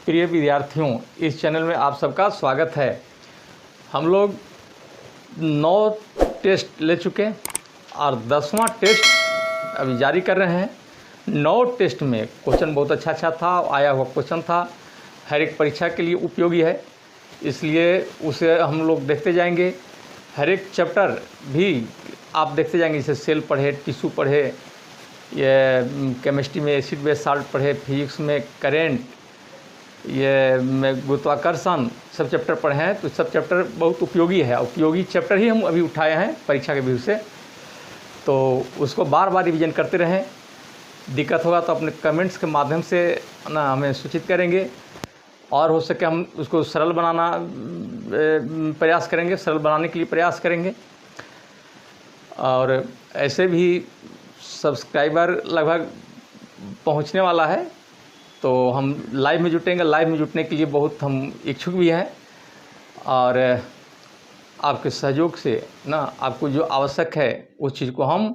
प्रिय विद्यार्थियों, इस चैनल में आप सबका स्वागत है। हम लोग 9 टेस्ट ले चुके हैं और 10वां टेस्ट अभी जारी कर रहे हैं। 9 टेस्ट में क्वेश्चन बहुत अच्छा था, आया हुआ क्वेश्चन था, हर एक परीक्षा के लिए उपयोगी है, इसलिए उसे हम लोग देखते जाएंगे। हर एक चैप्टर भी आप देखते जाएंगे, जैसे सेल पढ़े, टिश्यू पढ़े, ये केमिस्ट्री में एसिड बेस साल्ट पढ़े, फिजिक्स में करेंट, ये गुरुत्वाकर्षण, सब चैप्टर पढ़े हैं। तो सब चैप्टर बहुत उपयोगी है, उपयोगी चैप्टर ही हम अभी उठाए हैं परीक्षा के व्यू से, तो उसको बार बार रिवीजन करते रहें। दिक्कत होगा तो अपने कमेंट्स के माध्यम से ना हमें सूचित करेंगे, और हो सके हम उसको सरल बनाना प्रयास करेंगे, सरल बनाने के लिए प्रयास करेंगे। और ऐसे भी सब्सक्राइबर लगभग पहुंचने वाला है, तो हम लाइव में जुटेंगे। लाइव में जुटने के लिए बहुत हम इच्छुक भी हैं, और आपके सहयोग से ना आपको जो आवश्यक है उस चीज़ को हम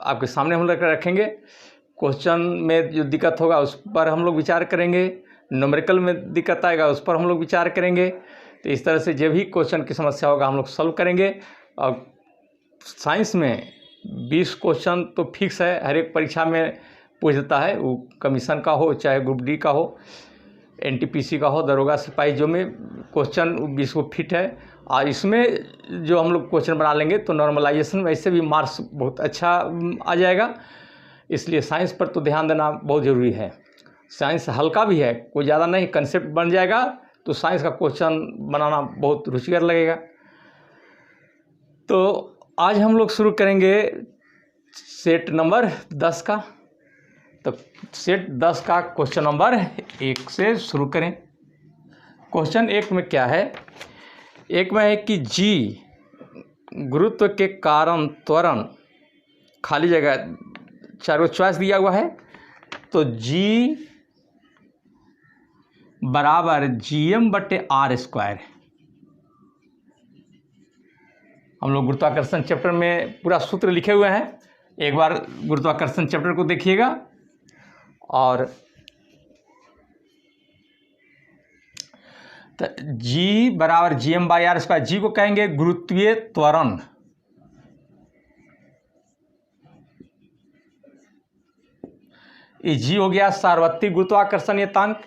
आपके सामने हम रखेंगे। क्वेश्चन में जो दिक्कत होगा उस पर हम लोग विचार करेंगे, न्यूमेरिकल में दिक्कत आएगा उस पर हम लोग विचार करेंगे। तो इस तरह से जो भी क्वेश्चन की समस्या होगा हम लोग सॉल्व करेंगे। और साइंस में 20 क्वेश्चन तो फिक्स है, हर एक परीक्षा में पूछ देता है, वो कमीशन का हो चाहे ग्रुप डी का हो, एनटीपीसी का हो, दरोगा सिपाही, जो में क्वेश्चन 20 को फिट है। और इसमें जो हम लोग क्वेश्चन बना लेंगे तो नॉर्मलाइजेशन वैसे भी मार्क्स बहुत अच्छा आ जाएगा। इसलिए साइंस पर तो ध्यान देना बहुत ज़रूरी है। साइंस हल्का भी है, कोई ज़्यादा नहीं, कंसेप्ट बन जाएगा तो साइंस का क्वेश्चन बनाना बहुत रुचिकर लगेगा। तो आज हम लोग शुरू करेंगे सेट नंबर 10 का। तो सेट 10 का क्वेश्चन नंबर 1 से शुरू करें। क्वेश्चन 1 में क्या है? एक में है कि जी गुरुत्व के कारण त्वरण, खाली जगह 4 चॉइस दिया हुआ है, तो जी बराबर GM/r²। हम लोग गुरुत्वाकर्षण चैप्टर में पूरा सूत्र लिखे हुए हैं, एक बार गुरुत्वाकर्षण चैप्टर को देखिएगा। और तो G बराबर GM/r², जी को कहेंगे गुरुत्वीय त्वरण। ये जी हो गया सार्वत्रिक गुरुत्वाकर्षणीयतांक,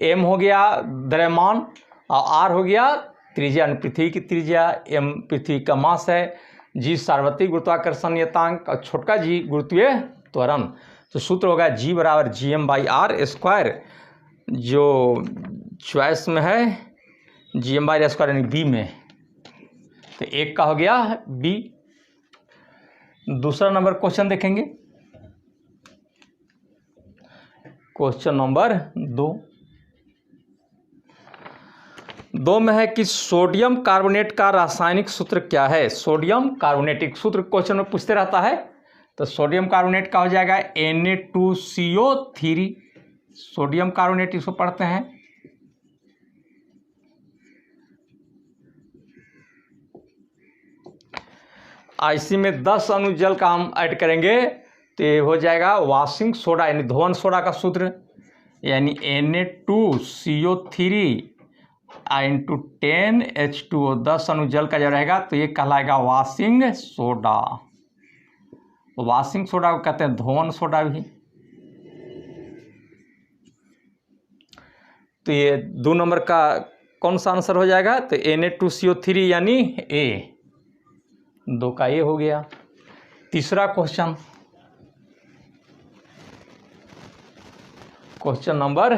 M हो गया द्रव्यमान, और R हो गया त्रिज्या, पृथ्वी की त्रिज्या, M पृथ्वी का मास है, G सार्वत्रिक गुरुत्वाकर्षणीयतांक और छोटका g गुरुत्वीय त्वरण। तो सूत्र होगा G बराबर GM/r², जो चॉइस में है GM/r² यानी बी में। तो एक का हो गया बी। दूसरा नंबर क्वेश्चन देखेंगे, क्वेश्चन नंबर 2 में है कि सोडियम कार्बोनेट का रासायनिक सूत्र क्या है? सोडियम कार्बोनेट एक सूत्र क्वेश्चन में पूछते रहता है। तो सोडियम कार्बोनेट का हो जाएगा Na2CO3। सोडियम कार्बोनेट इसको पढ़ते हैं। इसी में 10 अणु जल का हम ऐड करेंगे तो ये हो जाएगा वॉशिंग सोडा, यानी धोवन सोडा का सूत्र, यानी Na2CO3 इंटू 10H2O। 10 अणु जल का जो रहेगा तो ये कहलाएगा वॉशिंग सोडा। वॉशिंग सोडा को कहते हैं धोवन सोडा भी। तो ये 2 नंबर का कौन सा आंसर हो जाएगा? तो Na2CO3 यानी ए, 2 का ये हो गया। तीसरा क्वेश्चन, क्वेश्चन नंबर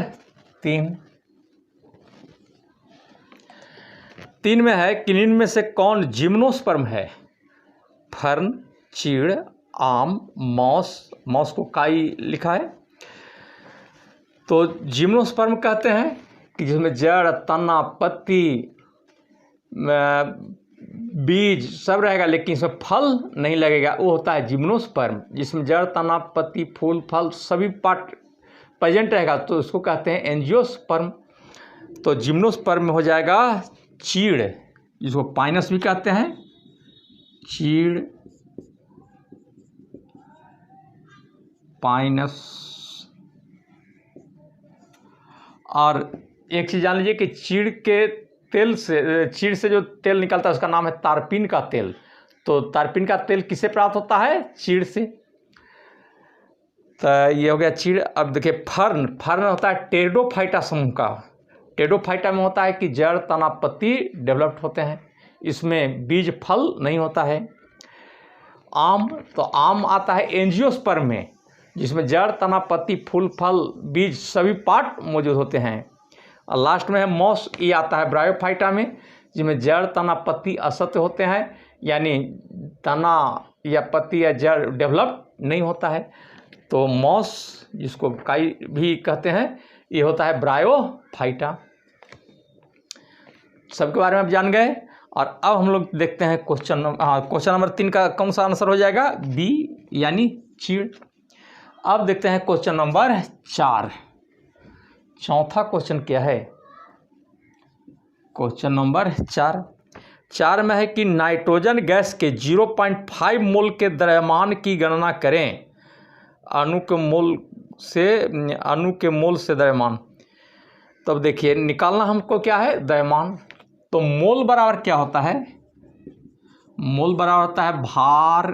3 में है कि निम्न में से कौन जिम्नोस्पर्म है? फर्न, चीड़, आम, मॉस, मॉस को काई लिखा है। तो जिम्नोस्पर्म कहते हैं कि जिसमें जड़, तना, पत्ती, बीज सब रहेगा, लेकिन इसमें फल नहीं लगेगा, वो होता है जिम्नोस्पर्म। जिसमें जड़, तना, पत्ती, फूल, फल सभी पार्ट प्रेजेंट रहेगा तो उसको कहते हैं एंजियोस्पर्म। तो जिम्नोस्पर्म में हो जाएगा चीड़, जिसको पाइनस भी कहते हैं, चीड़, पाइनस। और एक चीज़ जान लीजिए कि चीड़ से जो तेल निकलता है उसका नाम है तारपीन का तेल। तो तारपीन का तेल किससे प्राप्त होता है? चीड़ से। तो ये हो गया चीड़। अब देखिए फर्न होता है टेरिडोफाइटा समूह का। टेरिडोफाइटा में होता है कि जड़, तना, पत्ती डेवलप्ड होते हैं, इसमें बीज फल नहीं होता है। आम, तो आम आता है एंजियोस्पर्म में, जिसमें जड़, तना, पत्ती, फूल, फल, बीज सभी पार्ट मौजूद होते हैं। और लास्ट में है मॉस, ये आता है ब्रायोफाइटा में, जिसमें जड़, तना, पत्ती असत्य होते हैं, यानी तना या पत्ती या जड़ डेवलप नहीं होता है। तो मॉस, जिसको काई भी कहते हैं, ये होता है ब्रायोफाइटा। सबके बारे में आप जान गए। और अब हम लोग देखते हैं क्वेश्चन नंबर 3 का कौन सा आंसर हो जाएगा? बी, यानी चीड़। अब देखते हैं क्वेश्चन नंबर 4। चौथा क्वेश्चन क्या है? क्वेश्चन नंबर 4 में है कि नाइट्रोजन गैस के 0.5 मोल के द्रव्यमान की गणना करें। अणु के मोल से द्रव्यमान। तब देखिए निकालना हमको क्या है? द्रव्यमान। तो मोल बराबर क्या होता है? मोल बराबर होता है भार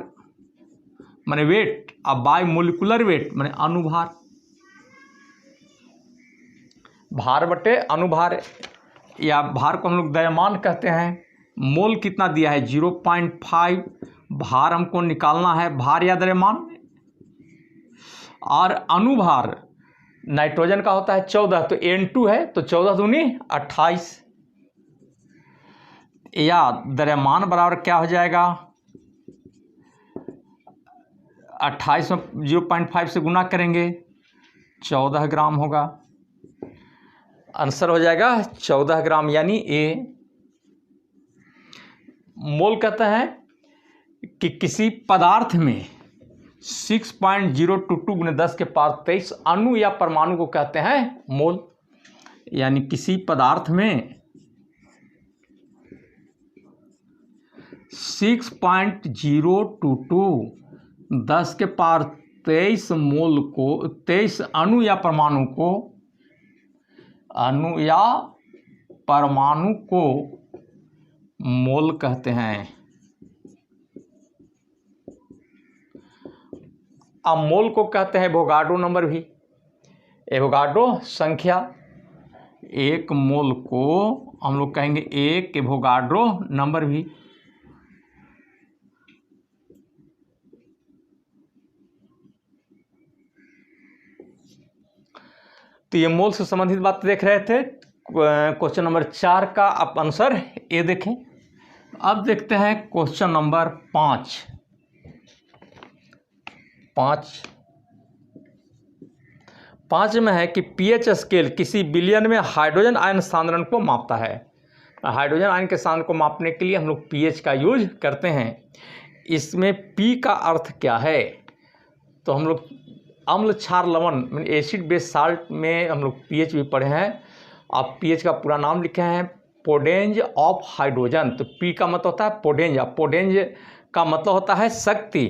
माने वेट, अब बाय मोलिकुलर वेट माने अनुभार, भार बटे अनुभार, या भार को हम लोग द्रव्यमान कहते हैं। मोल कितना दिया है? 0.5। भार हमको निकालना है, भार या द्रव्यमान। और अनुभार नाइट्रोजन का होता है 14, तो N2 है, तो 14 दूनी 28, या द्रव्यमान बराबर क्या हो जाएगा? 28 में 0.5 से गुना करेंगे, 14 ग्राम होगा। आंसर हो जाएगा 14 ग्राम, यानी ए। मोल कहते हैं कि किसी पदार्थ में 6.022 × 10⁻23 अणु या परमाणु को कहते हैं मोल। यानी किसी पदार्थ में 6.022 10⁻23 मोल को, 23 अणु या परमाणु को मोल कहते हैं। अब मोल को कहते हैं एवोगाड्रो नंबर भी, एवोगाड्रो संख्या। एक मोल को हम लोग कहेंगे 1 एवोगाड्रो नंबर भी। तो ये मोल से संबंधित बात देख रहे थे। क्वेश्चन नंबर 4 का आप आंसर ए देखें। अब देखते हैं क्वेश्चन नंबर 5 में है कि पीएच स्केल किसी विलयन में हाइड्रोजन आयन सांद्रण को मापता है। हाइड्रोजन आयन के सांद्रण को मापने के लिए हम लोग पीएच का यूज करते हैं। इसमें पी का अर्थ क्या है? तो हम लोग अम्ल, क्षार, लवण, एसिड बेस साल्ट में हम लोग पीएच भी पढ़े हैं। आप पीएच का पूरा नाम लिखे हैं, पोडेंज ऑफ हाइड्रोजन। तो पी का मतलब होता है पोडेंज। पोडेंज का मतलब होता है शक्ति।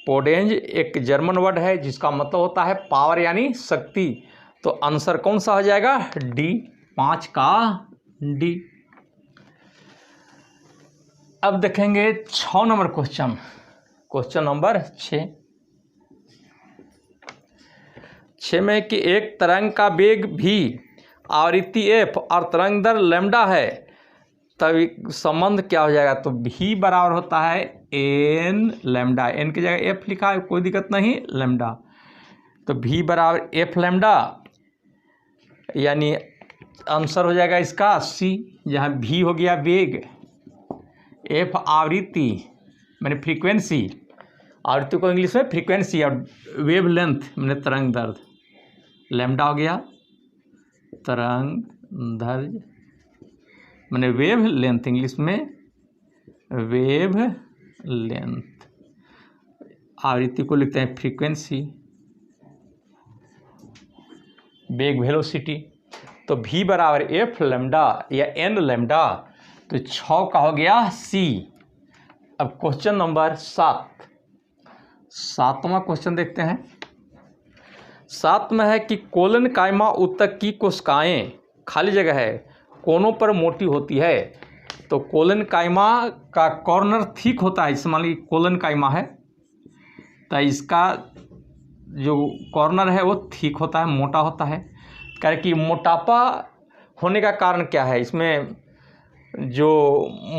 पोडेंज एक जर्मन वर्ड है जिसका मतलब होता है पावर यानी शक्ति। तो आंसर कौन सा हो जाएगा? डी, 5 का डी। अब देखेंगे 6 नंबर क्वेश्चन नंबर 6 में कि एक तरंग का वेग भी, आवृत्ति एफ और तरंग दर लैम्डा है, तब संबंध क्या हो जाएगा? तो भी बराबर होता है एन लैम्डा। एन की जगह एफ लिखा है, कोई दिक्कत नहीं, लैम्डा। तो भी बराबर एफ लैम्डा, यानी आंसर हो जाएगा इसका सी। जहाँ भी हो गया वेग, एफ आवृत्ति मैंने फ्रीक्वेंसी, आवृत्ति को इंग्लिश में फ्रीक्वेंसी, और वेव लेंथ मैंने तरंग दैर्ध्य, लैम्डा हो गया तरंग दैर्ध्य मैंने वेव लेंथ, इंग्लिश में वेव लेंथ। आवृत्ति को लिखते हैं फ्रीक्वेंसी, वेग वेलोसिटी। तो v बराबर एफ लैम्डा या एन लैम्डा। तो 6 का हो गया सी। अब क्वेश्चन नंबर 7, 7वां क्वेश्चन देखते हैं। 7 में है कि कोलन कायमा उत्तक की कोशिकाएं, खाली जगह है, कोनों पर मोटी होती है। तो कोलन कायमा का कॉर्नर थिक होता है। जैसे मान लीजिए कोलन कायमा है तो इसका जो कॉर्नर है वो थिक होता है, मोटा होता है। कह कि मोटापा होने का कारण क्या है, इसमें जो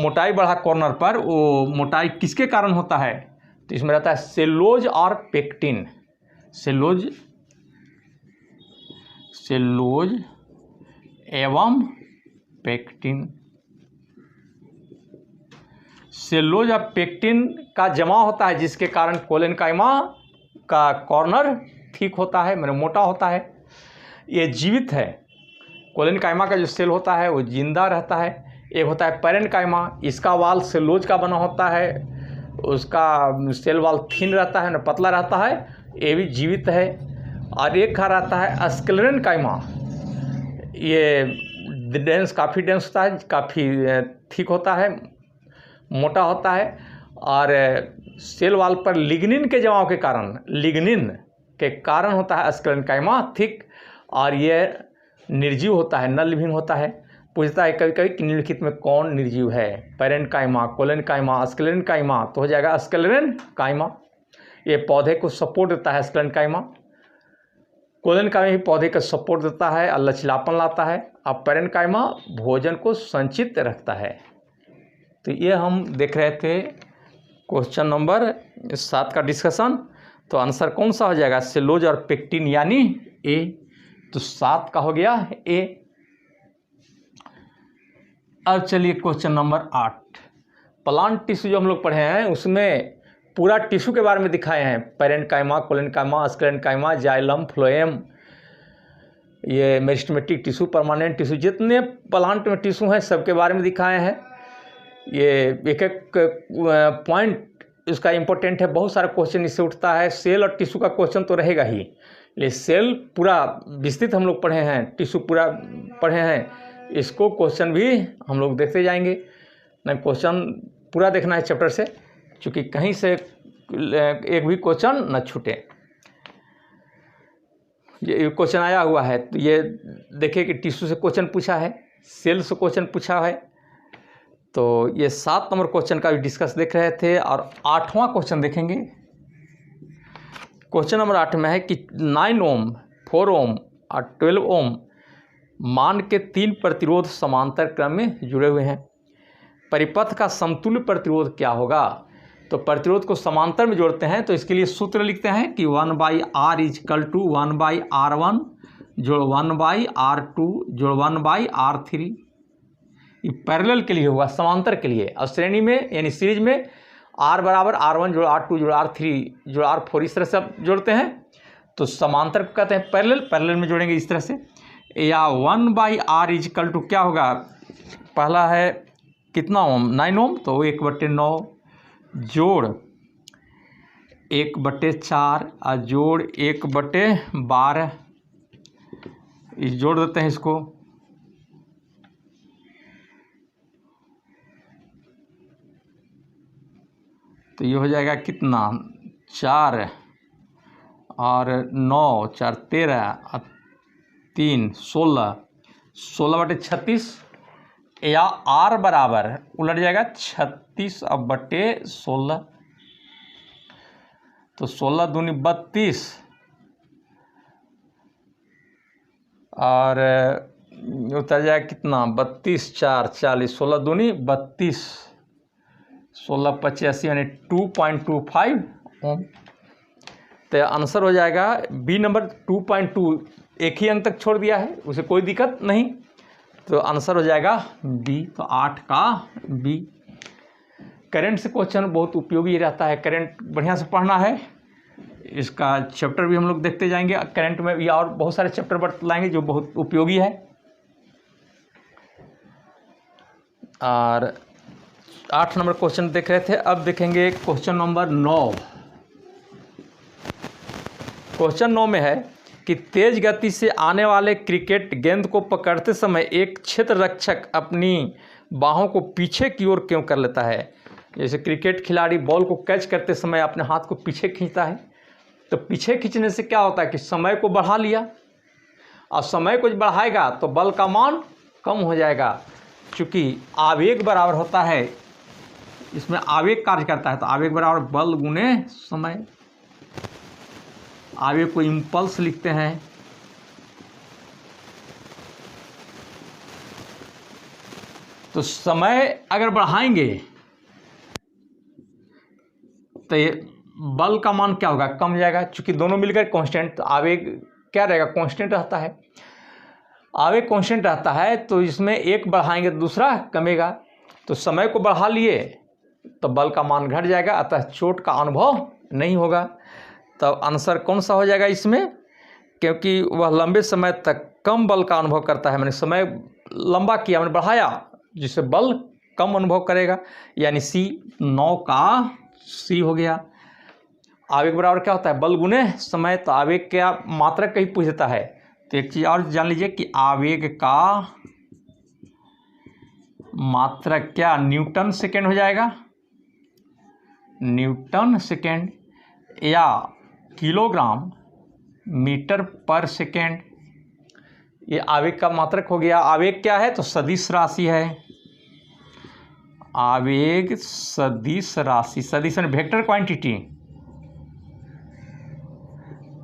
मोटाई बढ़ा कॉर्नर पर, वो मोटाई किसके कारण होता है? तो इसमें रहता है सेलुलोज और पेक्टिन। सेलुलोज एवं पेक्टिन। सेलुलोज और पेक्टिन का जमा होता है, जिसके कारण कोलन कायमा का कॉर्नर ठीक होता है, मतलब मोटा होता है। ये जीवित है। कोलन कायमा का जो सेल होता है वो जिंदा रहता है। एक होता है पैरेंट कायमा, इसका वाल सेलुलोज का बना होता है, उसका सेल वाल थिन रहता है, न पतला रहता है, ये भी जीवित है। और एक खा रहता है स्क्लेरन कायमा, ये डेंस, काफ़ी डेंस होता है, काफ़ी थिक होता है, मोटा होता है। और सेल वाल पर लिग्निन के जमाव के कारण होता है स्क्लेरन कायमा थिक, और ये निर्जीव होता है, नल विहीन होता है। पूछता है कभी कभी कि निम्नलिखित में कौन निर्जीव है? पैरेंट कायमा, कोलन कायमा, स्क्लेरन कायमा। तो हो जाएगा स्क्लेरन कायमा। ये पौधे को सपोर्ट देता है, स्क्लेरन कायमा। कोलन कायमा भी पौधे का सपोर्ट देता है और लचीलापन लाता है। अब पैरेंट कायमा भोजन को संचित रखता है। तो ये हम देख रहे थे क्वेश्चन नंबर 7 का डिस्कशन। तो आंसर कौन सा हो जाएगा? सेलुलोज और पेक्टिन, यानी ए। तो 7 का हो गया ए। अब चलिए क्वेश्चन नंबर 8। प्लांट टिश्यू जो हम लोग पढ़े हैं उसमें पूरा टिश्यू के बारे में दिखाए हैं। पैरेंट कायमा, कोलन कायमा, स्क्लेरन कायमा, जाइलम, फ्लोएम, ये मेरिस्टेमेटिक टिश्यू, परमानेंट टिश्यू, जितने प्लांट में टिश्यू हैं सबके बारे में दिखाए हैं। ये एक एक पॉइंट इसका इम्पोर्टेंट है, बहुत सारा क्वेश्चन इससे उठता है। सेल और टिश्यू का क्वेश्चन तो रहेगा ही, लेकिन सेल पूरा विस्तृत हम लोग पढ़े हैं, टिश्यू पूरा पढ़े हैं, इसको क्वेश्चन भी हम लोग देखते जाएंगे। नहीं, क्वेश्चन पूरा देखना है चैप्टर से, क्योंकि कहीं से एक भी क्वेश्चन न छूटे। ये क्वेश्चन आया हुआ है, तो ये देखिए कि टिश्यू से क्वेश्चन पूछा है, सेल से क्वेश्चन पूछा है। तो ये 7 नंबर क्वेश्चन का भी डिस्कस देख रहे थे, और 8वां क्वेश्चन देखेंगे। क्वेश्चन नंबर 8 में है कि 9 ओम, 4 ओम और 12 ओम मान के 3 प्रतिरोध समांतर क्रम में जुड़े हुए हैं। परिपथ का समतुल्य प्रतिरोध क्या होगा? तो प्रतिरोध को समांतर में जोड़ते हैं, तो इसके लिए सूत्र लिखते हैं कि 1/r = 1/r1 जोड़ 1/r2 जोड़ 1/r3। ये पैरेलल के लिए होगा, समांतर के लिए। और श्रेणी में यानी सीरीज में r बराबर r1 जोड़ r2 जोड़ r3 जोड़ r4, इस तरह से आप जोड़ते हैं। तो समांतर को कहते हैं पैरेलल में जोड़ेंगे इस तरह से। या 1/r = क्या होगा? पहला है कितना ओम? 9 ओम, तो 1/9 जोड़ 1/4 और जोड़ 1/12, जोड़ देते हैं इसको। तो ये हो जाएगा कितना? 4 और 9, 4 13 और 3 16, 16/36। या r बराबर उलट जाएगा 36/16, तो 16 दूनी 32 और उतर जाएगा कितना? 32 4 40, 16 दूनी 32, 16/85 यानी 2.25 ओम। तो आंसर हो जाएगा बी नंबर 2.2। एक ही अंक तक छोड़ दिया है, उसे कोई दिक्कत नहीं, तो आंसर हो जाएगा बी। तो 8 का बी। करंट से क्वेश्चन बहुत उपयोगी रहता है, करंट बढ़िया से पढ़ना है। इसका चैप्टर भी हम लोग देखते जाएंगे। करंट में भी और बहुत सारे चैप्टर बतलाएंगे जो बहुत उपयोगी है। और 8 नंबर क्वेश्चन देख रहे थे, अब देखेंगे क्वेश्चन नंबर 9। क्वेश्चन 9 में है कि तेज गति से आने वाले क्रिकेट गेंद को पकड़ते समय एक क्षेत्र रक्षक अपनी बाहों को पीछे की ओर क्यों कर लेता है? जैसे क्रिकेट खिलाड़ी बॉल को कैच करते समय अपने हाथ को पीछे खींचता है, तो पीछे खींचने से क्या होता है कि समय को बढ़ा लिया, और समय को बढ़ाएगा तो बल का मान कम हो जाएगा। चूँकि आवेग बराबर होता है, इसमें आवेग कार्य करता है, तो आवेग बराबर बल गुने समय। आवेग को इम्पल्स लिखते हैं। तो समय अगर बढ़ाएंगे तो ये बल का मान क्या होगा, कम जाएगा। चूंकि दोनों मिलकर कांस्टेंट, तो आवेग क्या रहेगा, कांस्टेंट रहता है। आवेग कांस्टेंट रहता है तो इसमें एक बढ़ाएंगे तो दूसरा कमेगा। तो समय को बढ़ा लिए तो बल का मान घट जाएगा, अतः चोट का अनुभव नहीं होगा। तो आंसर कौन सा हो जाएगा इसमें, क्योंकि वह लंबे समय तक कम बल का अनुभव करता है। मैंने समय लंबा किया, मैंने बढ़ाया, जिससे बल कम अनुभव करेगा, यानी सी 9 का सी हो गया। आवेग बराबर क्या होता है, बल गुने समय। तो आवेग क्या मात्रक कहीं पूछ देता है, तो एक चीज़ और जान लीजिए कि आवेग का मात्रक क्या न्यूटन सेकेंड हो जाएगा, न्यूटन सेकेंड, या किलोग्राम मीटर पर सेकेंड। ये आवेग का मात्रक हो गया। आवेग क्या है, तो सदिश राशि है। आवेग सदिश राशि, सदिश यानी वेक्टर क्वांटिटी,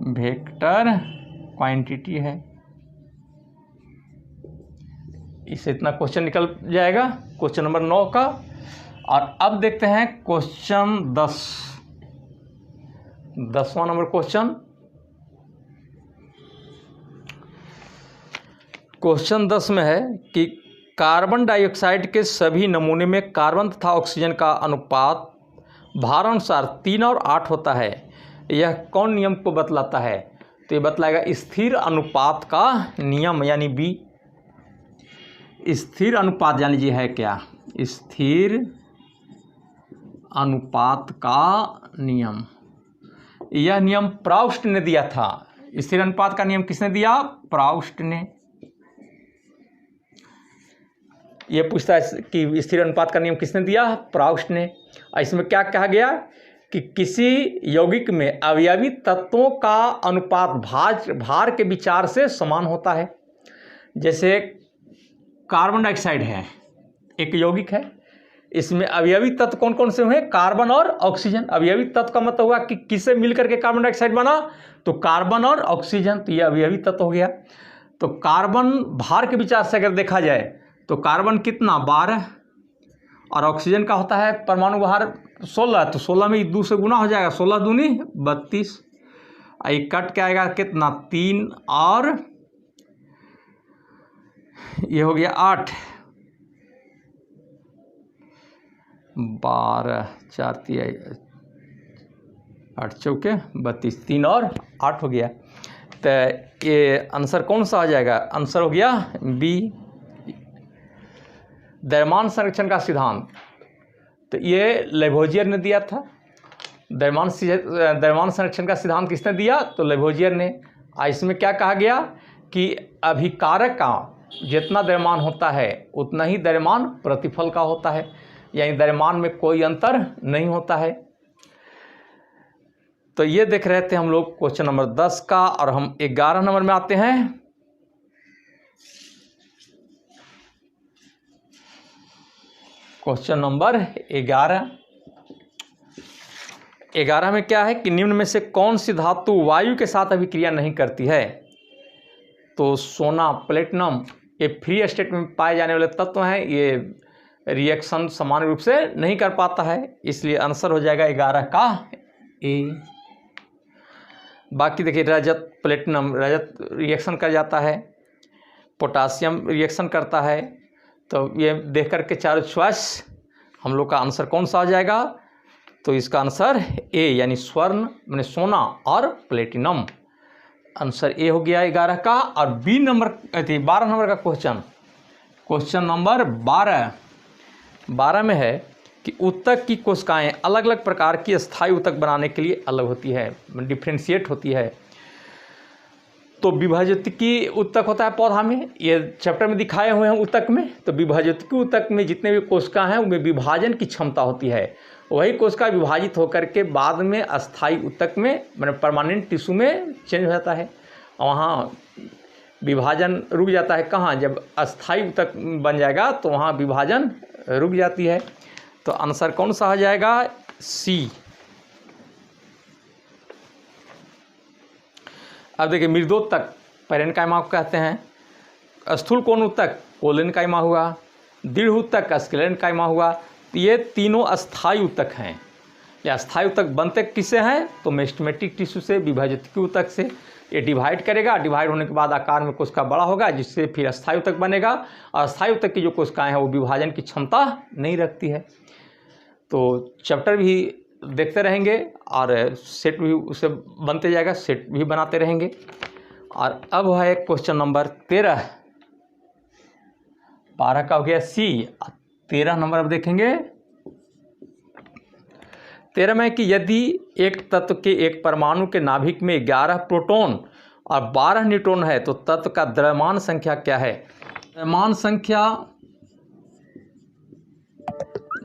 वेक्टर क्वांटिटी है। इससे इतना क्वेश्चन निकल जाएगा, क्वेश्चन नंबर 9 का। और अब देखते हैं क्वेश्चन 10वां नंबर क्वेश्चन। क्वेश्चन 10 में है कि कार्बन डाइऑक्साइड के सभी नमूने में कार्बन तथा ऑक्सीजन का अनुपात भार अनुसार 3 और 8 होता है। यह कौन नियम को बतलाता है, तो ये बतलाएगा स्थिर अनुपात का नियम, यानी बी। स्थिर अनुपात जान लीजिए है क्या, स्थिर अनुपात का नियम। यह नियम प्राउस्ट ने दिया था। स्थिर अनुपात का नियम किसने दिया, प्राउस्ट ने। ये पूछता है कि स्थिर अनुपात का नियम किसने दिया, प्राउस्ट ने। इसमें क्या कहा गया कि किसी यौगिक में अवयवी तत्वों का अनुपात भार के विचार से समान होता है। जैसे कार्बन डाइऑक्साइड है, एक यौगिक है, इसमें अवयवी तत्व कौन कौन से हुए, कार्बन और ऑक्सीजन। अवयवी तत्व का मतलब हुआ कि किससे मिलकर के कार्बन डाइऑक्साइड बना, तो कार्बन और ऑक्सीजन, तो ये अवयवी तत्व हो गया। तो कार्बन भार के विचार से अगर देखा जाए तो कार्बन कितना 12, और ऑक्सीजन का होता है परमाणु भार 16, तो 16 में 2 से गुना हो जाएगा, 16 दूनी 32। ये कट के आएगा कितना 3, और ये हो गया 8, 12 4 3 8 चौके 32, 3 और 8 हो गया। तो ये आंसर कौन सा आ जाएगा, आंसर हो गया बी, द्रव्यमान संरक्षण का सिद्धांत। तो ये लेवोजियर ने दिया था। द्रव्यमान संरक्षण का सिद्धांत किसने दिया, तो लेवोजियर ने। इसमें क्या कहा गया कि अभिकारक का जितना द्रव्यमान होता है उतना ही द्रव्यमान प्रतिफल का होता है, यानी द्रव्यमान में कोई अंतर नहीं होता है। तो ये देख रहे थे हम लोग क्वेश्चन नंबर 10 का, और हम 11 नंबर में आते हैं। क्वेश्चन नंबर 11 में क्या है कि निम्न में से कौन सी धातु वायु के साथ अभिक्रिया नहीं करती है, तो सोना, प्लेटिनम, ये फ्री स्टेट में पाए जाने वाले तत्व हैं, ये रिएक्शन समान रूप से नहीं कर पाता है, इसलिए आंसर हो जाएगा 11 का ए। बाकी देखिए रजत, प्लेटिनम, रजत रिएक्शन कर जाता है, पोटासियम रिएक्शन करता है। तो ये देख करके चारों चॉइस हम लोग का आंसर कौन सा आ जाएगा, तो इसका आंसर ए, यानी स्वर्ण माने सोना और प्लेटिनम। आंसर ए हो गया 11 का। और बी नंबर 12 नंबर का क्वेश्चन नंबर 12 में है कि ऊतक की कोशिकाएं अलग अलग प्रकार की स्थायी ऊतक बनाने के लिए अलग होती है, डिफ्रेंशिएट होती है। तो विभाजकी ऊतक होता है पौधा में, ये चैप्टर में दिखाए हुए हैं ऊतक में। तो विभाजकी ऊतक में जितने भी कोशिका हैं उनमें विभाजन की क्षमता होती है, वही कोशिका विभाजित होकर के बाद में अस्थायी ऊतक में मतलब परमानेंट टिश्यू में चेंज हो जाता है। वहाँ विभाजन रुक जाता है। कहाँ? जब अस्थायी ऊतक बन जाएगा तो वहाँ विभाजन रुक जाती है। तो आंसर कौन सा हो जाएगा? सी। अब देखिए मृदोत्तक पैरेन्काइमा को कहते हैं। स्थूल कोण ऊतक कोलेनकाइमा हुआ, दृढ़ ऊतक स्क्लेरेन्काइमा हुआ। तो ये तीनों अस्थायी ऊतक हैं। ये अस्थायी ऊतक बनते किससे हैं? तो मेरिस्टेमेटिक टिश्यू से, विभाजित ऊतक से। ये डिवाइड करेगा, डिवाइड होने के बाद आकार में कोशिका बड़ा होगा, जिससे फिर अस्थायी ऊतक बनेगा। और अस्थायी ऊतक की जो कोशिकाएं हैं वो विभाजन की क्षमता नहीं रखती है। तो चैप्टर भी देखते रहेंगे और सेट भी उससे बनते जाएगा, सेट भी बनाते रहेंगे। और अब है क्वेश्चन नंबर 13। 12 का हो गया सी। 13 नंबर अब देखेंगे। 13 में कि यदि एक तत्व के एक परमाणु के नाभिक में 11 प्रोटॉन और 12 न्यूट्रॉन है तो तत्व का द्रव्यमान संख्या क्या है? द्रव्यमान संख्या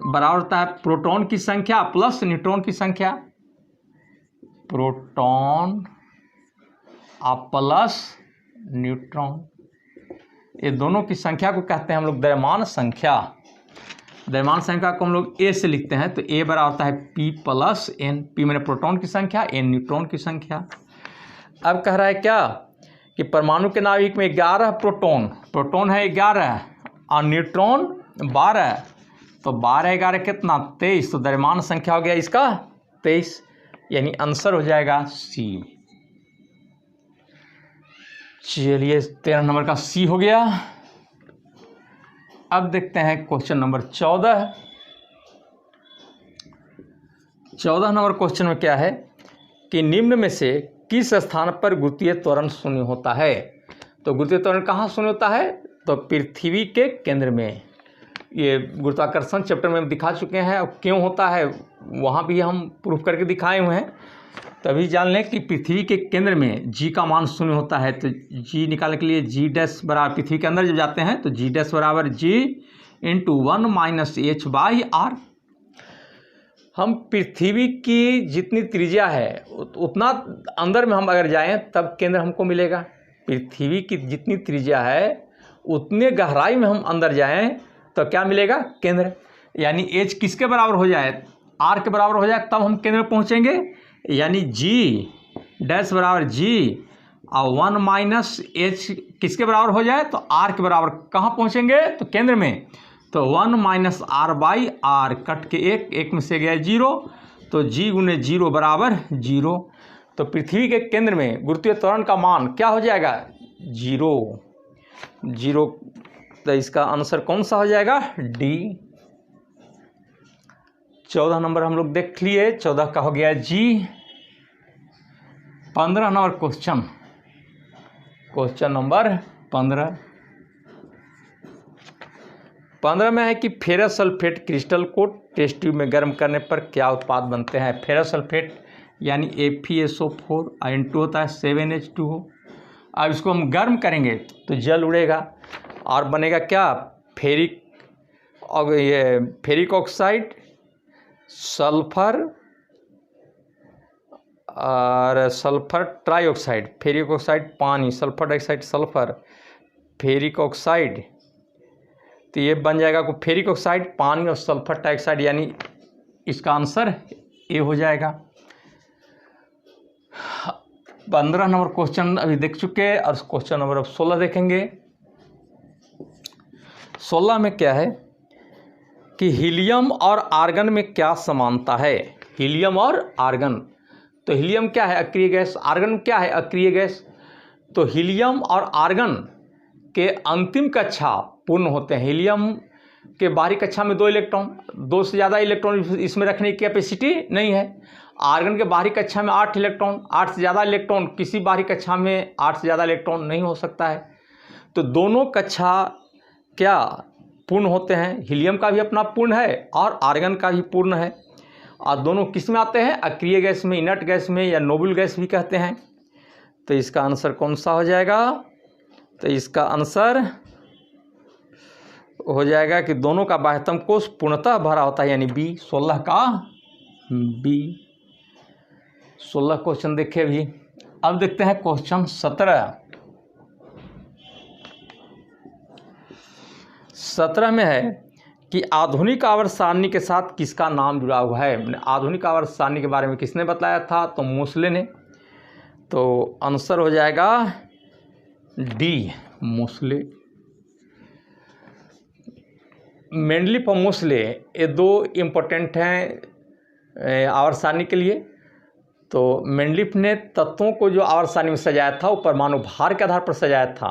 बराबर होता है प्रोटॉन की संख्या प्लस न्यूट्रॉन की संख्या। प्रोटॉन और प्लस न्यूट्रॉन, ये दोनों की संख्या को कहते हैं हम लोग द्रव्यमान संख्या। द्रव्यमान संख्या को हम लोग ए से लिखते हैं। तो ए बराबर होता है पी प्लस एन। पी मैंने प्रोटॉन की संख्या, एन न्यूट्रॉन की संख्या। अब कह रहा है क्या कि परमाणु के नाभिक में 11 प्रोटॉन है 11 और न्यूट्रॉन 12। तो 12 11 कितना? 23। तो द्रव्यमान संख्या हो गया इसका 23, यानी आंसर हो जाएगा सी। चलिए 13 नंबर का सी हो गया। अब देखते हैं क्वेश्चन नंबर 14। 14 नंबर क्वेश्चन में क्या है कि निम्न में से किस स्थान पर गुरुत्वीय त्वरण शून्य होता है? तो गुरुत्वीय त्वरण कहाँ शून्य होता है? तो पृथ्वी के केंद्र में। ये गुरुत्वाकर्षण चैप्टर में हम दिखा चुके हैं। अब क्यों होता है वहाँ भी हम प्रूफ करके दिखाए हुए हैं। तभी जान लें कि पृथ्वी के केंद्र में जी का मान शून्य होता है। तो जी निकालने के लिए जी डैश बराबर, पृथ्वी के अंदर जब जाते हैं तो जी डैश बराबर जी इंटू 1 - h/r। हम पृथ्वी की जितनी त्रिज्या है उतना अंदर में हम अगर जाएं तब केंद्र हमको मिलेगा। पृथ्वी की जितनी त्रिज्या है उतने गहराई में हम अंदर जाएं तो क्या मिलेगा? केंद्र। यानी एच किसके बराबर हो जाए? आर के बराबर हो जाए तब हम केंद्र में पहुँचेंगे। यानी जी डैश बराबर जी और 1 - h किसके बराबर हो जाए? तो आर के बराबर। कहाँ पहुँचेंगे? तो केंद्र में। तो 1 - r/r कट के एक में से गया 0। तो जी गुने 0 बराबर 0। तो पृथ्वी के केंद्र में गुरुत्वीय त्वरण का मान क्या हो जाएगा? 0। तो इसका आंसर कौन सा हो जाएगा? डी। 14 नंबर हम लोग देख लिए। 14 का हो गया जी। 15 नंबर क्वेश्चन नंबर 15 में है कि फेरस सल्फेट क्रिस्टल को टेस्ट ट्यूब में गर्म करने पर क्या उत्पाद बनते हैं? फेरस सल्फेट यानी FeSO4 N2 होता है 7H2O। अब इसको हम गर्म करेंगे तो जल उड़ेगा और बनेगा क्या? फेरिक ऑक्साइड, सल्फर और सल्फर ट्राइऑक्साइड। फेरिक ऑक्साइड पानी, sulphur dioxide sulphur, ferric oxide. तो ये बन जाएगा को फेरिक ऑक्साइड, पानी और सल्फर डाइऑक्साइड, यानी इसका आंसर ए हो जाएगा। 15 नंबर क्वेश्चन अभी देख चुके हैं और क्वेश्चन नंबर अब 16 देखेंगे। 16 में क्या है कि हीलियम और आर्गन में क्या समानता है? हीलियम और आर्गन। तो हीलियम क्या है? अक्रिय गैस। आर्गन क्या है? अक्रिय गैस। तो हीलियम और आर्गन के अंतिम कक्षा पूर्ण होते हैं। हीलियम के बाहरी कक्षा में 2 इलेक्ट्रॉन, 2 से ज़्यादा इलेक्ट्रॉन इसमें रखने की कैपेसिटी नहीं है। आर्गन के बाहरी कक्षा में 8 इलेक्ट्रॉन, 8 से ज़्यादा इलेक्ट्रॉन, किसी बाहरी कक्षा में 8 से ज़्यादा इलेक्ट्रॉन नहीं हो सकता है। तो दोनों कक्षा क्या पूर्ण होते हैं? हीलियम का भी अपना पूर्ण है और आर्गन का भी पूर्ण है। और दोनों किस में आते हैं? अक्रिय गैस में, इनर्ट गैस में, या नोबल गैस भी कहते हैं। तो इसका आंसर कौन सा हो जाएगा? तो इसका आंसर हो जाएगा कि दोनों का बाह्यतम कोश पूर्णतः भरा होता है, यानी बी 16 का बी। 16 क्वेश्चन देखे अभी। अब देखते हैं क्वेश्चन 17। 17 में है कि आधुनिक आवर्त सारणी के साथ किसका नाम जुड़ा हुआ है। आधुनिक आवर्त सारणी के बारे में किसने बताया था, तो मोसले ने। तो आंसर हो जाएगा डी, मोसले। मेंडलीफ और मोसले ये दो इम्पोर्टेंट हैं आवर्त सारणी के लिए। तो मेंडलीफ ने तत्वों को जो आवर्त सारणी में सजाया था वो परमाणु भार के आधार पर सजाया था,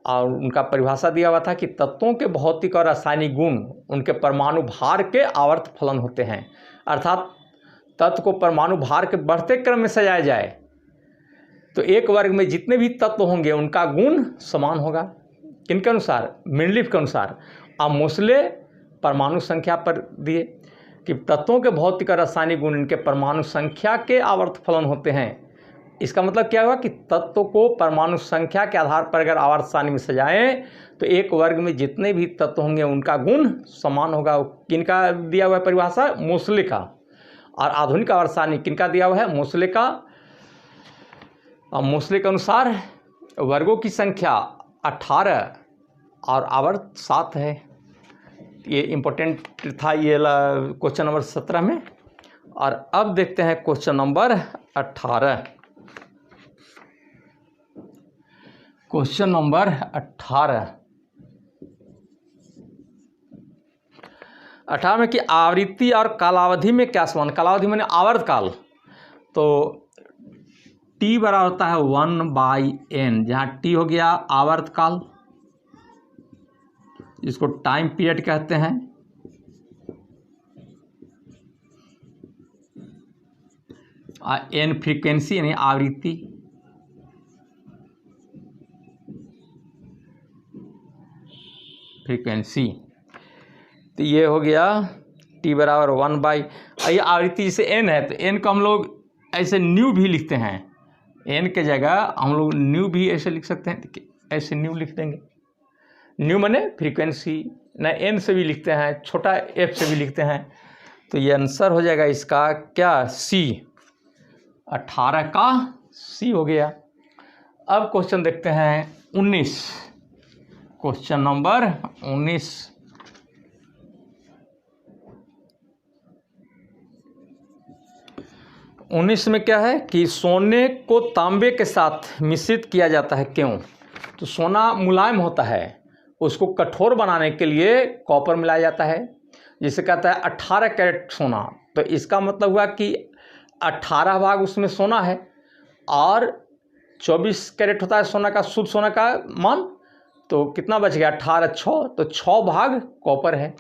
और उनका परिभाषा दिया हुआ था कि तत्वों के भौतिक और रासायनिक गुण उनके परमाणु भार के आवर्त फलन होते हैं। अर्थात तत्व को परमाणु भार के बढ़ते क्रम में सजाया जाए तो एक वर्ग में जितने भी तत्व होंगे उनका गुण समान होगा। किनके अनुसार, मेंडलीफ के अनुसार। अब मोसले परमाणु संख्या पर दिए कि तत्वों के भौतिक और रासायनिक गुण इनके परमाणु संख्या के आवर्त फलन होते हैं। इसका मतलब क्या हुआ कि तत्व को परमाणु संख्या के आधार पर अगर आवर्त सारणी में सजाएं तो एक वर्ग में जितने भी तत्व होंगे उनका गुण समान होगा। किनका दिया हुआ है परिभाषा, मोसले का। और आधुनिक आवर्त सारणी किनका दिया हुआ है, मोसले का। और मोसले के अनुसार वर्गों की संख्या 18 और आवर्त 7 है। ये इम्पोर्टेंट था ये क्वेश्चन नंबर 17 में। और अब देखते हैं क्वेश्चन नंबर 18। क्वेश्चन नंबर 18 में कि आवृत्ति और कालावधि में क्या संबंध। कालावधि मैंने आवर्त काल। तो टी बराबर होता है 1/n, जहाँ टी हो गया आवर्त काल, जिसको टाइम पीरियड कहते हैं। एन फ्रीक्वेंसी यानी आवृत्ति। फ्रीक्वेंसी तो ये हो गया टी बराबर 1/। ये आवृत्ति जैसे एन है तो एन को हम लोग ऐसे न्यू भी लिखते हैं। एन के जगह हम लोग न्यू भी ऐसे लिख सकते हैं, ऐसे न्यू लिख देंगे। न्यू माने फ्रीक्वेंसी, ना एन से भी लिखते हैं, छोटा एफ से भी लिखते हैं। तो ये आंसर हो जाएगा इसका क्या, सी। 18 का सी हो गया। अब क्वेश्चन देखते हैं 19। Question number 19। में क्या है कि सोने को तांबे के साथ मिश्रित किया जाता है, क्यों। तो सोना मुलायम होता है, उसको कठोर बनाने के लिए कॉपर मिलाया जाता है, जिसे कहता है 18 कैरेट सोना। तो इसका मतलब हुआ कि 18 भाग उसमें सोना है और 24 कैरेट होता है सोना का, शुद्ध सोना का मान। तो कितना बच गया, 18 6, तो 6 भाग कॉपर है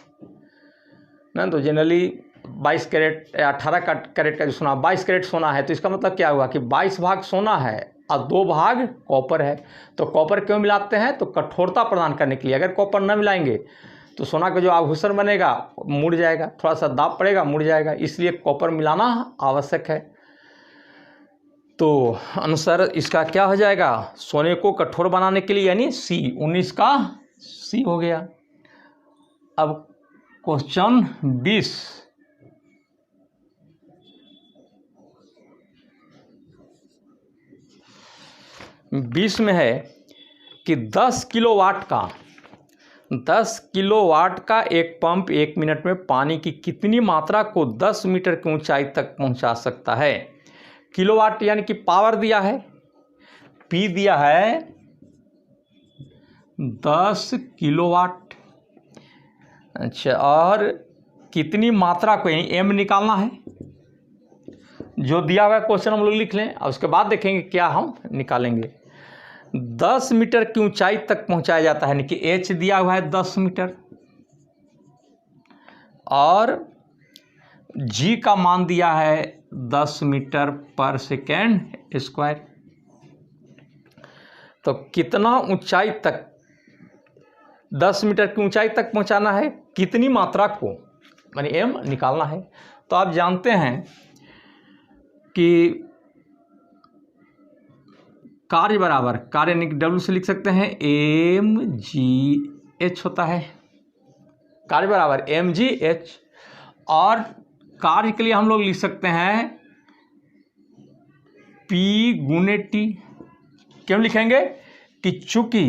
ना। तो जनरली 22 कैरेट या 18 कैरेट का जो सोना, 22 कैरेट सोना है, तो इसका मतलब क्या हुआ कि 22 भाग सोना है और 2 भाग कॉपर है। तो कॉपर क्यों मिलाते हैं, तो कठोरता प्रदान करने के लिए। अगर कॉपर न मिलाएंगे तो सोना का जो आभूषण बनेगा मुड़ जाएगा, थोड़ा सा दाब पड़ेगा मुड़ जाएगा, इसलिए कॉपर मिलाना आवश्यक है। तो अनुसार इसका क्या हो जाएगा, सोने को कठोर बनाने के लिए, यानी सी। 19 का सी हो गया। अब क्वेश्चन 20 में है कि 10 किलोवाट का एक पंप 1 मिनट में पानी की कितनी मात्रा को 10 मीटर की ऊंचाई तक पहुंचा सकता है। किलोवाट यानी कि पावर दिया है, पी दिया है 10 किलोवाट। अच्छा, और कितनी मात्रा को, यानी एम निकालना है। जो दिया हुआ क्वेश्चन हम लोग लिख लें और उसके बाद देखेंगे क्या हम निकालेंगे। 10 मीटर की ऊंचाई तक पहुंचाया जाता है, यानी कि एच दिया हुआ है 10 मीटर, और जी का मान दिया है 10 मीटर पर सेकेंड स्क्वायर। तो कितना ऊंचाई तक, 10 मीटर की ऊंचाई तक पहुंचाना है, कितनी मात्रा को, यानी एम निकालना है। तो आप जानते हैं कि कार्य बराबर, कार्य डब्ल्यू से लिख सकते हैं एम जी एच होता है। कार्य बराबर एम जी एच, और कार्य के लिए हम लोग लिख सकते हैं P गुने टी। क्यों लिखेंगे कि चूंकि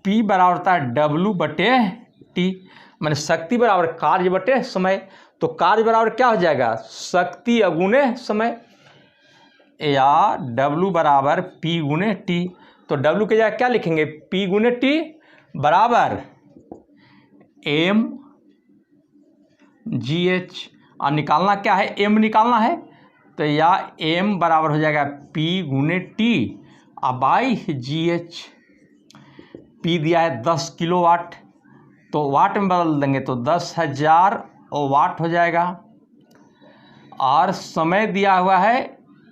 P बराबर होता है W बटे टी, माने शक्ति बराबर कार्य बटे समय। तो कार्य बराबर क्या हो जाएगा, शक्ति अगुने समय, या W बराबर P गुने टी। तो W के जगह क्या लिखेंगे, P गुने टी बराबर M GH, और निकालना क्या है, M निकालना है। तो या M बराबर हो जाएगा P गुने टी और बाई GH। P दिया है 10 किलोवाट, तो वाट में बदल देंगे तो 10,000 वाट हो जाएगा। और समय दिया हुआ है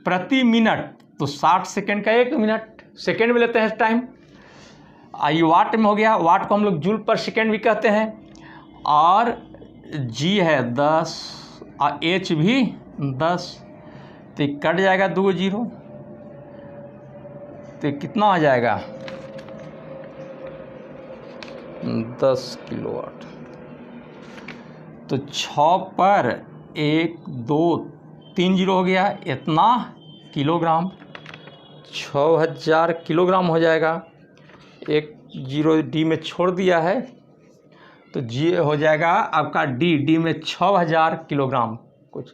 प्रति मिनट, तो 60 सेकेंड का 1 मिनट, सेकेंड में लेते हैं टाइम। आई वाट में हो गया, वाट को हम लोग जूल पर सेकेंड भी कहते हैं। और G है 10 और H भी 10, तो कट जाएगा 2 जीरो, तो कितना आ जाएगा 10 किलोवाट। तो 6 पर 1 2 3 जीरो हो गया, इतना किलोग्राम, 6000 किलोग्राम हो जाएगा। एक जीरो डी में छोड़ दिया है, तो जी हो जाएगा आपका डी में 6000 किलोग्राम। कुछ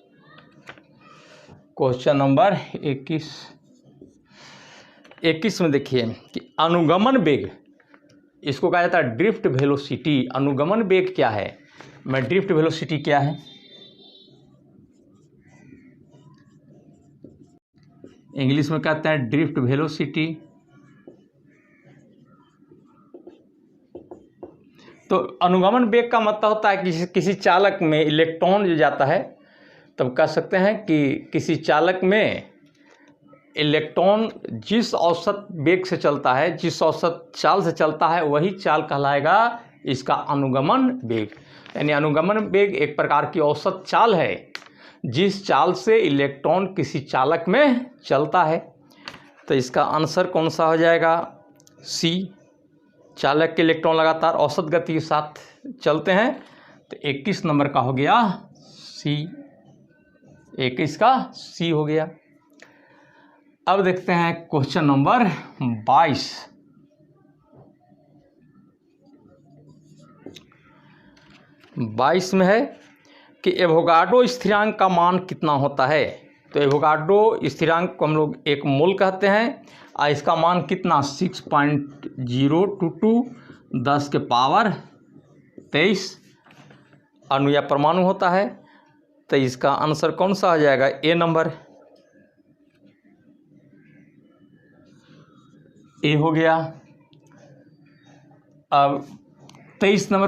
क्वेश्चन नंबर 21 में देखिए कि अनुगमन वेग, इसको कहा जाता है ड्रिफ्ट वेलोसिटी। अनुगमन वेग क्या है, मैं ड्रिफ्ट वेलोसिटी क्या है, इंग्लिश में कहते हैं ड्रिफ्ट वेलोसिटी। तो अनुगमन वेग का मतलब होता है कि किसी चालक में इलेक्ट्रॉन जो जाता है, तब कह सकते हैं कि किसी चालक में इलेक्ट्रॉन जिस औसत वेग से चलता है, जिस औसत चाल से चलता है, वही चाल कहलाएगा इसका अनुगमन वेग। यानी अनुगमन वेग एक प्रकार की औसत चाल है, जिस चाल से इलेक्ट्रॉन किसी चालक में चलता है। तो इसका आंसर कौन सा हो जाएगा, सी। चालक के इलेक्ट्रॉन लगातार औसत गति के साथ चलते हैं, तो 21 नंबर का हो गया सी, 21 का सी हो गया। अब देखते हैं क्वेश्चन नंबर 22। में है कि एवोगाड्रो स्थिरांक का मान कितना होता है। तो एवोगाड्रो स्थिरांक को हम लोग एक मोल कहते हैं, और इसका मान कितना 6.022 10 के पावर 23 अणु या परमाणु होता है। तो इसका आंसर कौन सा आ जाएगा, ए नंबर, ए हो गया। अब 23 नंबर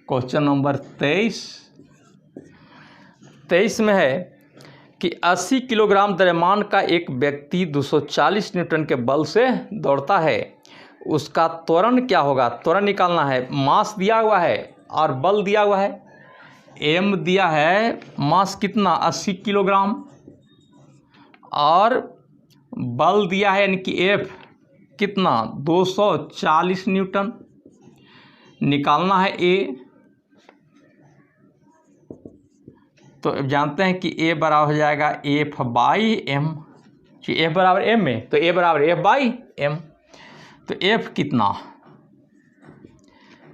क्वेश्चन नंबर 23 में है कि 80 किलोग्राम द्रव्यमान का एक व्यक्ति 240 न्यूटन के बल से दौड़ता है, उसका त्वरण क्या होगा। त्वरण निकालना है, मास दिया हुआ है और बल दिया हुआ है। एम दिया है, मास कितना 80 किलोग्राम, और बल दिया है यानी कि एफ कितना 240 न्यूटन। निकालना है ए, तो जानते हैं कि ए बराबर हो जाएगा एफ बाई एम, एफ बराबर एम में, तो ए बराबर एफ बाई एम। तो एफ कितना,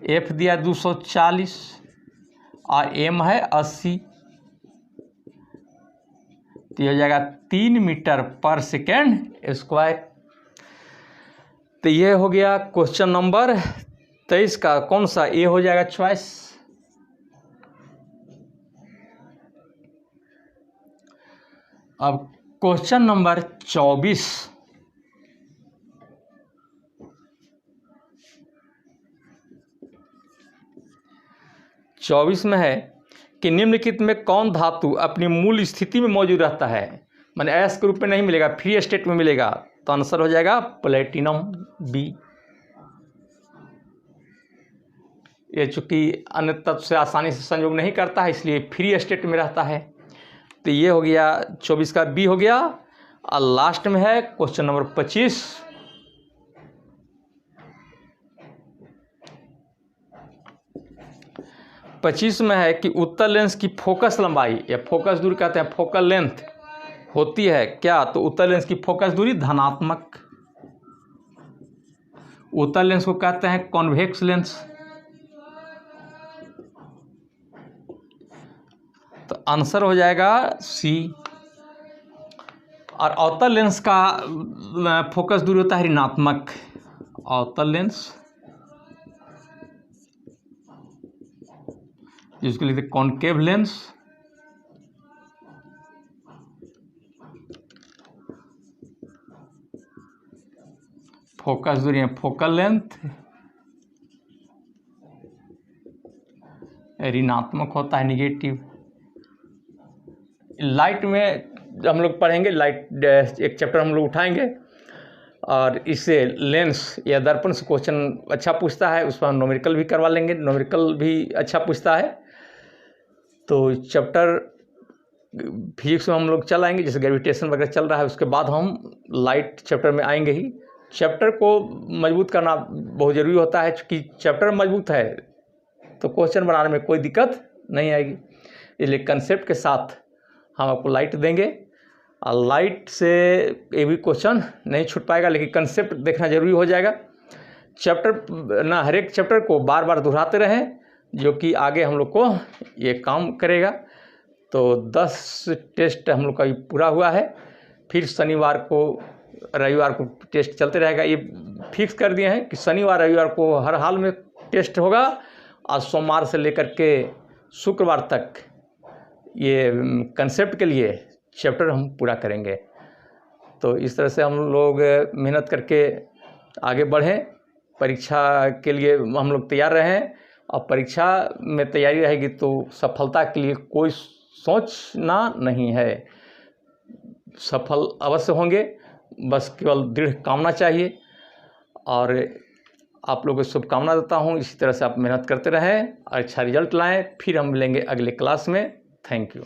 एफ दिया 240 और एम है 80, तो हो जाएगा 3 मीटर पर सेकेंड स्क्वायर। तो ये हो गया क्वेश्चन नंबर 23 का कौन सा, ए हो जाएगा चॉइस। अब क्वेश्चन नंबर 24 में है कि निम्नलिखित में कौन धातु अपनी मूल स्थिति में मौजूद रहता है, माने एस के रूप में नहीं मिलेगा, फ्री स्टेट में मिलेगा। तो आंसर हो जाएगा प्लेटिनम, बी। ये चूंकि अन्य तत्व से आसानी से संयोग नहीं करता है, इसलिए फ्री स्टेट में रहता है। तो ये हो गया 24 का बी हो गया। और लास्ट में है क्वेश्चन नंबर 25। 25 में है कि उत्तल लेंस की फोकस लंबाई या फोकस दूरी कहते हैं, फोकल लेंथ होती है क्या? तो उत्तल लेंस की फोकस दूरी धनात्मक। उत्तल लेंस को कहते हैं कॉन्वेक्स लेंस। तो आंसर हो जाएगा सी। और अवतल लेंस का फोकस दूरी होता है ऋणात्मक। अवतल लेंस जिसको लिखते हैं कॉनकेव लेंस, फोकस दूरी है फोकल लेंथ ऋणात्मक होता है, निगेटिव। लाइट में हम लोग पढ़ेंगे, लाइट एक चैप्टर हम लोग उठाएंगे और इससे लेंस या दर्पण से क्वेश्चन अच्छा पूछता है, उस पर हम न्यूमेरिकल भी करवा लेंगे, न्यूमेरिकल भी अच्छा पूछता है। तो चैप्टर फिजिक्स में हम लोग चल आएंगे, जैसे ग्रेविटेशन वगैरह चल रहा है, उसके बाद हम लाइट चैप्टर में आएंगे ही। चैप्टर को मजबूत करना बहुत ज़रूरी होता है, क्योंकि चैप्टर मजबूत है तो क्वेश्चन बनाने में कोई दिक्कत नहीं आएगी। इसलिए कंसेप्ट के साथ हम आपको लाइट देंगे और लाइट से ये भी क्वेश्चन नहीं छूट पाएगा, लेकिन कंसेप्ट देखना जरूरी हो जाएगा। चैप्टर ना हर एक चैप्टर को बार बार दोहराते रहें, जो कि आगे हम लोग को ये काम करेगा। तो 10 टेस्ट हम लोग का ये पूरा हुआ है। फिर शनिवार को रविवार को टेस्ट चलते रहेगा। ये फिक्स कर दिए हैं कि शनिवार रविवार को हर हाल में टेस्ट होगा और सोमवार से लेकर के शुक्रवार तक ये कंसेप्ट के लिए चैप्टर हम पूरा करेंगे। तो इस तरह से हम लोग मेहनत करके आगे बढ़ें, परीक्षा के लिए हम लोग तैयार रहें। और परीक्षा में तैयारी रहेगी तो सफलता के लिए कोई सोचना नहीं है, सफल अवश्य होंगे, बस केवल दृढ़ कामना चाहिए। और आप लोगों को शुभकामना देता हूँ, इसी तरह से आप मेहनत करते रहें और अच्छा रिजल्ट लाएं। फिर हम मिलेंगे अगले क्लास में। Thank you.